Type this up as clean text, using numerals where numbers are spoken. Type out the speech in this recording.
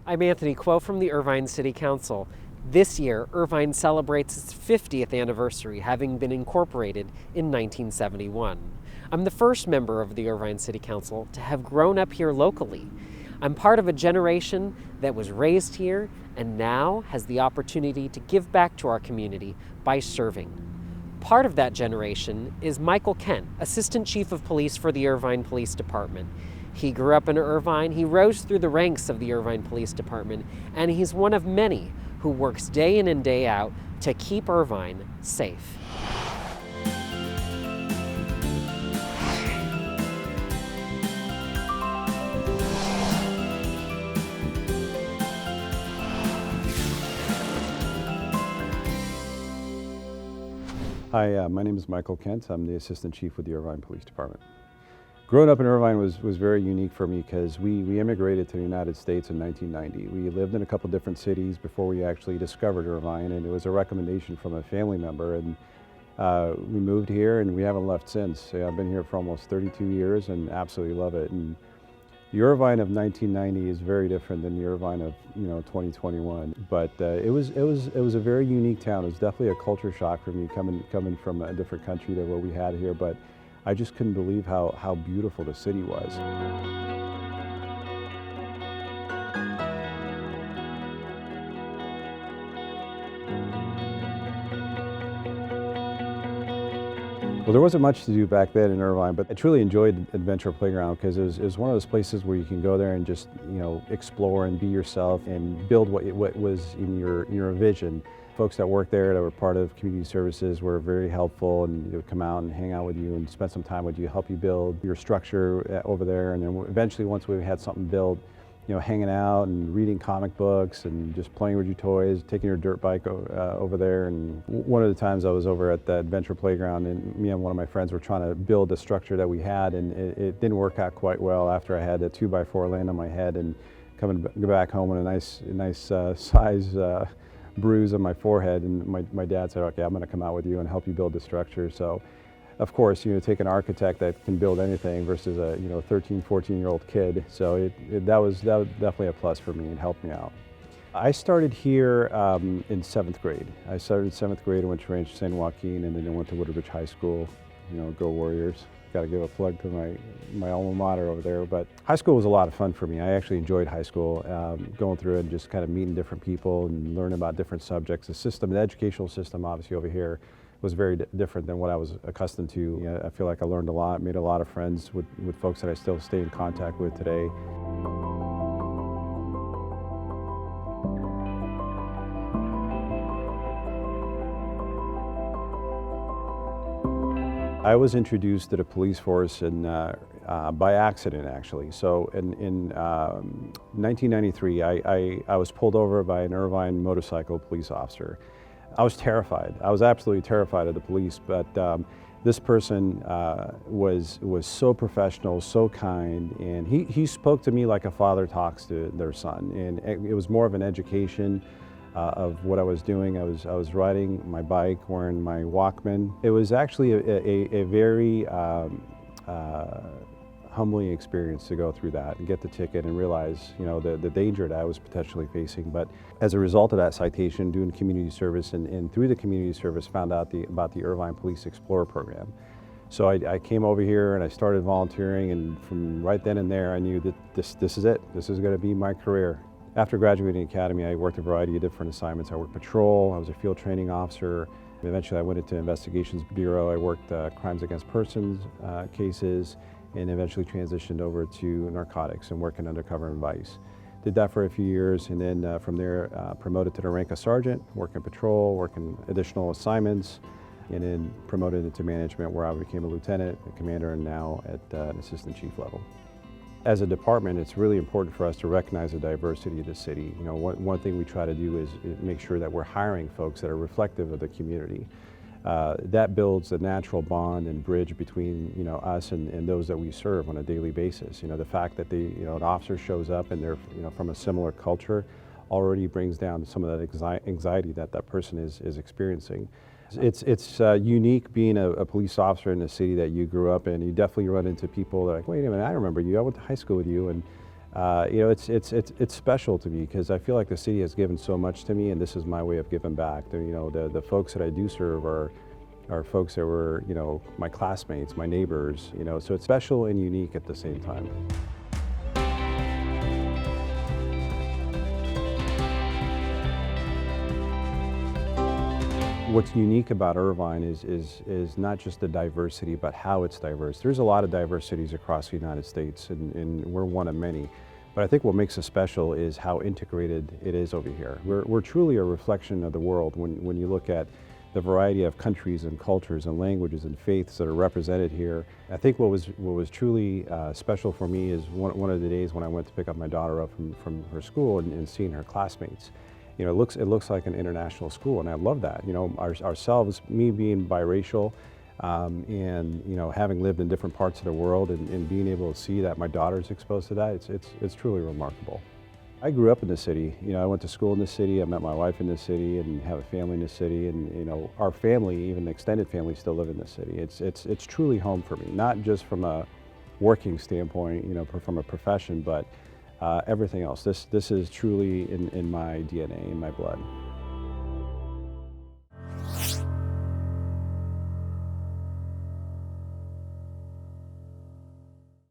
I'm Anthony Quo from the Irvine City Council. This year, Irvine celebrates its 50th anniversary, having been incorporated in 1971. I'm the first member of the Irvine City Council to have grown up here locally. I'm part of a generation that was raised here and now has the opportunity to give back to our community by serving. Part of that generation is Michael Kent, Assistant Chief of Police for the Irvine Police Department. He grew up in Irvine, he rose through the ranks of the Irvine Police Department, and he's one of many who works day in and day out to keep Irvine safe. Hi, my name is Michael Kent. I'm the Assistant Chief with the Irvine Police Department. Growing up in Irvine was very unique for me because we immigrated to the United States in 1990. We lived in a couple different cities before we actually discovered Irvine, and it was a recommendation from a family member, and we moved here and we haven't left since. I've been here for almost 32 years and absolutely love it. And the Irvine of 1990 is very different than the Irvine of 2021. But it was a very unique town. It was definitely a culture shock for me coming from a different country to what we had here. But I just couldn't believe how beautiful the city was. Well, there wasn't much to do back then in Irvine, but I truly enjoyed Adventure Playground because it was one of those places where you can go there and just explore and be yourself and build what was in your vision. Folks that worked there that were part of community services were very helpful, and they would come out and hang out with you and spend some time with you, help you build your structure over there. And then eventually, once we had something built, hanging out and reading comic books and just playing with your toys, taking your dirt bike over there. And one of the times I was over at the Adventure Playground, and me and one of my friends were trying to build a structure that we had, and it didn't work out quite well after I had a 2x4 land on my head and coming back home with a nice size bruise on my forehead. And my dad said, okay, I'm going to come out with you and help you build the structure. So of course, take an architect that can build anything versus a 13, 14-year-old kid. So that was definitely a plus for me and helped me out. I started here in 7th grade. I started in 7th grade and went to Rancho San Joaquin, and then I went to Woodbridge High School. Go Warriors. Got to give a plug to my alma mater over there. But high school was a lot of fun for me. I actually enjoyed high school, going through it and just kind of meeting different people and learning about different subjects. The educational system obviously over here was very different than what I was accustomed to. I feel like I learned a lot, made a lot of friends with folks that I still stay in contact with today. I was introduced to the police force by accident, actually. So in 1993, I was pulled over by an Irvine motorcycle police officer. I was terrified. I was absolutely terrified of the police, but this person was so professional, so kind, and he spoke to me like a father talks to their son. And it was more of an education of what I was doing. I was riding my bike, wearing my Walkman. It was actually a very humbling experience to go through that and get the ticket and realize, the danger that I was potentially facing. But as a result of that citation, doing community service and through the community service, found out about the Irvine Police Explorer program. So I came over here and I started volunteering, and from right then and there, I knew that this is it. This is going to be my career. After graduating academy, I worked a variety of different assignments. I worked patrol, I was a field training officer. Eventually I went into Investigations Bureau. I worked crimes against persons cases, and eventually transitioned over to narcotics and working undercover in Vice. Did that for a few years, and then from there promoted to the rank of sergeant, working patrol, working additional assignments, and then promoted into management, where I became a lieutenant, a commander, and now at an assistant chief level. As a department, it's really important for us to recognize the diversity of the city. One thing we try to do is make sure that we're hiring folks that are reflective of the community. That builds a natural bond and bridge between us and those that we serve on a daily basis. The fact that an officer shows up and they're from a similar culture already brings down some of that anxiety that person is experiencing. It's unique being a police officer in a city that you grew up in. You definitely run into people that are like, wait a minute, I remember you. I went to high school with you, and It's special to me because I feel like the city has given so much to me, and this is my way of giving back. The folks that I do serve are folks that were, my classmates, my neighbors, so it's special and unique at the same time. What's unique about Irvine is not just the diversity, but how it's diverse. There's a lot of diversities across the United States, and we're one of many. But I think what makes us special is how integrated it is over here. We're truly a reflection of the world when you look at the variety of countries and cultures and languages and faiths that are represented here. I think what was truly special for me is one of the days when I went to pick up my daughter up from her school and seeing her classmates. It looks like an international school, and I love that. Ourselves, me being biracial, and having lived in different parts of the world, and being able to see that my daughter's exposed to that, it's truly remarkable. I grew up in the city. I went to school in the city. I met my wife in the city, and have a family in the city. And our family, even extended family, still live in the city. It's truly home for me, not just from a working standpoint, from a profession, but everything else. This is truly in my DNA, in my blood.